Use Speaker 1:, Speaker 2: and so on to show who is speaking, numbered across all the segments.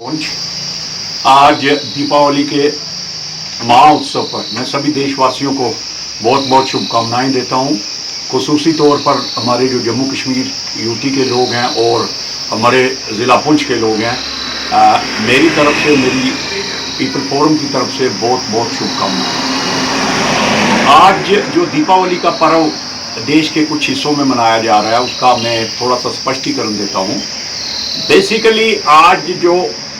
Speaker 1: आज दीपावली के महाउत्सव पर मैं सभी देशवासियों को बहुत बहुत शुभकामनाएं देता हूं। खुसूसी तौर पर हमारे जो जम्मू कश्मीर यूटी के लोग हैं और हमारे ज़िला पुंछ के लोग हैं, मेरी तरफ से, मेरी पीपल फोरम की तरफ से बहुत बहुत शुभकामनाएं। आज जो दीपावली का पर्व देश के कुछ हिस्सों में मनाया जा रहा है उसका मैं थोड़ा सा स्पष्टीकरण देता हूँ। बेसिकली आज जो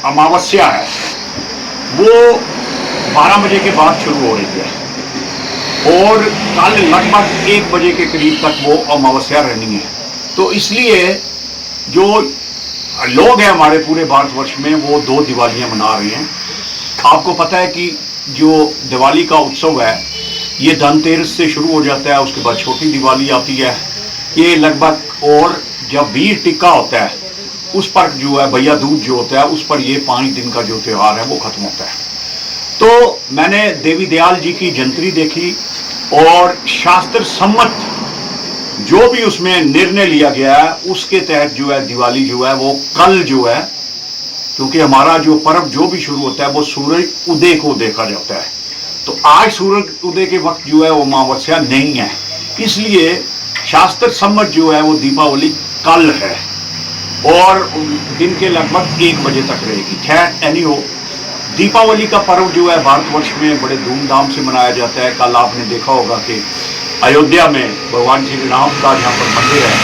Speaker 1: अमावस्या है वो 12 बजे के बाद शुरू हो रही है और कल लगभग 1 बजे के करीब तक वो अमावस्या रहनी है। तो इसलिए जो लोग हैं हमारे पूरे भारतवर्ष में वो 2 दिवालियां मना रहे हैं। आपको पता है कि जो दिवाली का उत्सव है ये धनतेरस से शुरू हो जाता है, उसके बाद छोटी दिवाली आती है। ये लगभग, और जब वीर टिक्का होता है उस पर जो है भैया दूज जो होता है उस पर ये 5 दिन का जो त्यौहार है वो खत्म होता है। तो मैंने देवी दयाल जी की जंत्री देखी और शास्त्र सम्मत जो भी उसमें निर्णय लिया गया है उसके तहत जो है दिवाली जो है वो कल जो है, क्योंकि हमारा जो पर्व जो भी शुरू होता है वो सूरज उदय को देखा जाता है। तो आज सूरज उदय के वक्त जो है वो अमावस्या नहीं है, इसलिए शास्त्र सम्मत जो है वो दीपावली कल है और दिन के लगभग 1 बजे तक रहेगी। खैर एनीहो, दीपावली का पर्व जो है भारतवर्ष में बड़े धूमधाम से मनाया जाता है। कल आपने देखा होगा कि अयोध्या में भगवान श्री राम का जहाँ पर मंदिर है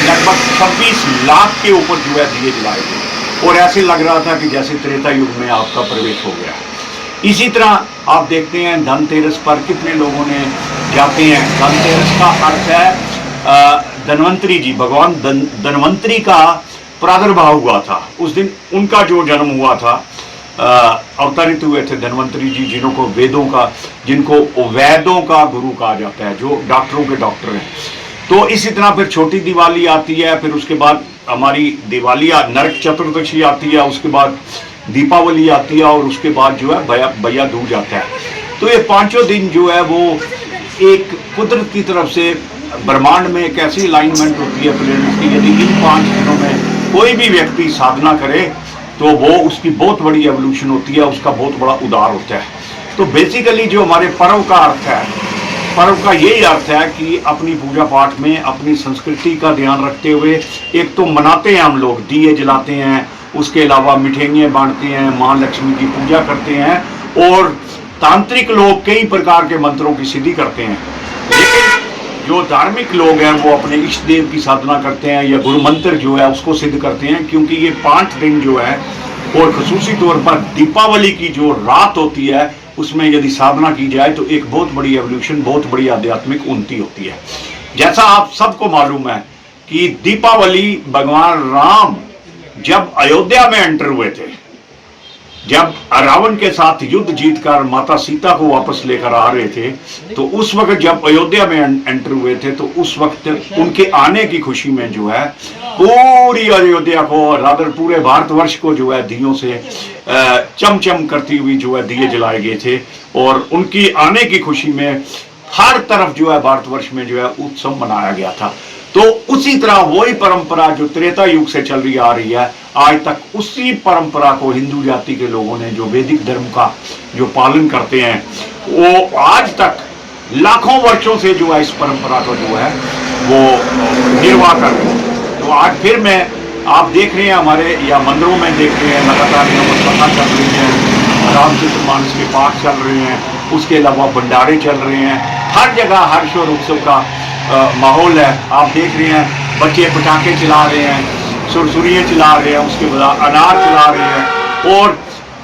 Speaker 1: लगभग 26 लाख के ऊपर जो है दिए जलाए गए और ऐसे लग रहा था कि जैसे त्रेता युग में आपका प्रवेश हो गया। इसी तरह आप देखते हैं धनतेरस पर कितने लोगों ने जाते हैं। धनतेरस का अर्थ है धनवंतरी जी, भगवान धनवंतरी का प्रादुर्भाव हुआ था उस दिन, उनका जो जन्म हुआ था, अवतरित हुए थे धनवंतरी जी, जिनको वैदों का गुरु कहा जाता है, जो डॉक्टरों के डॉक्टर हैं। तो इसी तरह फिर छोटी दिवाली आती है, फिर उसके बाद हमारी दिवाली नरक चतुर्दशी आती है, उसके बाद दीपावली आती है और उसके बाद जो है भैया दूज आता है। तो ये 5 दिन जो है वो एक कुदरत की तरफ से ब्रह्मांड में एक ऐसी अलाइनमेंट होती है प्लेनेट्स की, यदि इन 5 दिनों में कोई भी व्यक्ति साधना करे तो वो उसकी बहुत बड़ी एवोल्यूशन होती है, उसका बहुत बड़ा उद्धार होता है। तो बेसिकली जो हमारे पर्व का अर्थ है, पर्व का यही अर्थ है कि अपनी पूजा पाठ में अपनी संस्कृति का ध्यान रखते हुए एक तो मनाते हैं हम लोग, दिए जलाते हैं, उसके अलावा मिठाइयाँ बांटते हैं, माँ लक्ष्मी की पूजा करते हैं और तांत्रिक लोग कई प्रकार के मंत्रों की सिद्धि करते हैं। लेकिन जो धार्मिक लोग हैं वो अपने इष्ट देव की साधना करते हैं या गुरु मंत्र जो है उसको सिद्ध करते हैं, क्योंकि ये 5 दिन जो है और खसूसी तौर पर दीपावली की जो रात होती है उसमें यदि साधना की जाए तो एक बहुत बड़ी एवोल्यूशन, बहुत बड़ी आध्यात्मिक उन्नति होती है। जैसा आप सबको मालूम है कि दीपावली भगवान राम जब अयोध्या में एंटर हुए थे, जब रावण के साथ युद्ध जीतकर माता सीता को वापस लेकर आ रहे थे, तो उस वक्त जब अयोध्या में एंटर हुए थे तो उस वक्त उनके आने की खुशी में जो है पूरी अयोध्या को, रादर पूरे भारतवर्ष को जो है दियों से चमचम करती हुई जो है दिए जलाए गए थे और उनकी आने की खुशी में हर तरफ जो है भारतवर्ष में जो है उत्सव मनाया गया था। तो उसी तरह वही परंपरा जो त्रेता युग से चल रही आ रही है आज तक, उसी परंपरा को हिंदू जाति के लोगों ने जो वैदिक धर्म का जो पालन करते हैं वो आज तक लाखों वर्षों से जो है इस परंपरा को जो है वो निर्वाह करते हैं। तो आज फिर मैं, आप देख रहे हैं हमारे या मंदिरों में देख रहे हैं लगातार कथा चल रही है, रामचरित मानस के पाठ चल रहे हैं, उसके अलावा भंडारे चल रहे हैं, हर जगह हर्ष और उत्सव का माहौल है। आप देख रहे हैं बच्चे पटाखे चला रहे हैं, सुरसुरियाँ चला रहे हैं, उसके बाद अनार चला रहे हैं और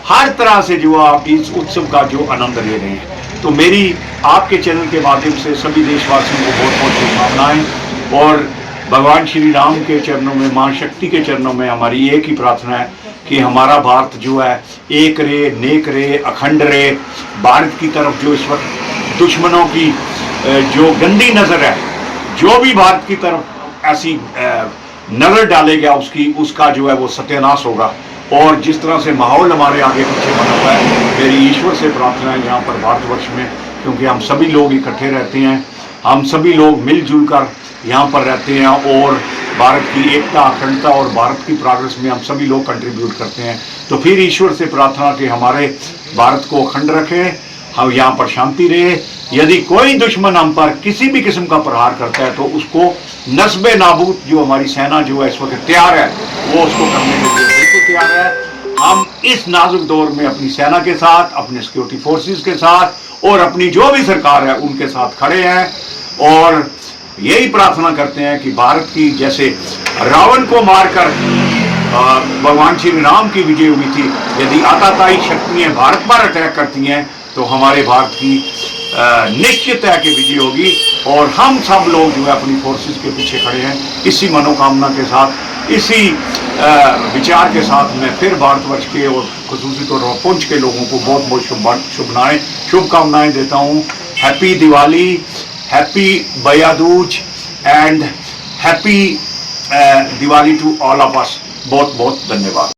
Speaker 1: हर तरह से जो आप इस उत्सव का जो आनंद ले रहे हैं। तो मेरी आपके चैनल के माध्यम से सभी देशवासियों को बहुत बहुत शुभकामनाएं और भगवान श्री राम के चरणों में, माँ शक्ति के चरणों में हमारी एक ही प्रार्थना है कि हमारा भारत जो है एक रहे, नेक रहे, अखंड रहे। भारत की तरफ जो इस वक्त दुश्मनों की जो गंदी नज़र है, जो भी भारत की तरफ ऐसी नजर डालेगा उसका जो है वो सत्यानाश होगा। और जिस तरह से माहौल हमारे आगे पीछे बना हुआ है, मेरी ईश्वर से प्रार्थना है यहाँ पर भारतवर्ष में, क्योंकि हम सभी लोग इकट्ठे रहते हैं, हम सभी लोग मिलजुल कर यहाँ पर रहते हैं और भारत की एकता, अखंडता और भारत की प्रोग्रेस में हम सभी लोग कंट्रीब्यूट करते हैं। तो फिर ईश्वर से प्रार्थना कि हमारे भारत को अखंड रखे, हम यहाँ पर शांति रहे। यदि कोई दुश्मन हम पर किसी भी किस्म का प्रहार करता है तो उसको नस्बे नाबूद जो हमारी सेना जो है इस वक्त तैयार है, वो उसको करने के लिए बिल्कुल तैयार है। हम इस नाजुक दौर में अपनी सेना के साथ, अपने सिक्योरिटी फोर्सेस के साथ और अपनी जो भी सरकार है उनके साथ खड़े हैं और यही प्रार्थना करते हैं कि भारत की जैसे रावण को मारकर भगवान श्री राम की विजय हुई थी, यदि आताताई शक्तियां भारत पर अटैक करती हैं तो हमारे भारत की निश्चित है कि विजय होगी। और हम सब लोग जो है अपनी फोर्सेस के पीछे खड़े हैं। इसी मनोकामना के साथ, इसी विचार के साथ मैं फिर भारतवर्ष के और खुसूसी तौर पर पुंछ के लोगों को बहुत बहुत शुभकामनाएं देता हूँ। Happy Diwali, happy Bhaiya Dooj and happy Diwali to all of us. बहुत बहुत धन्यवाद।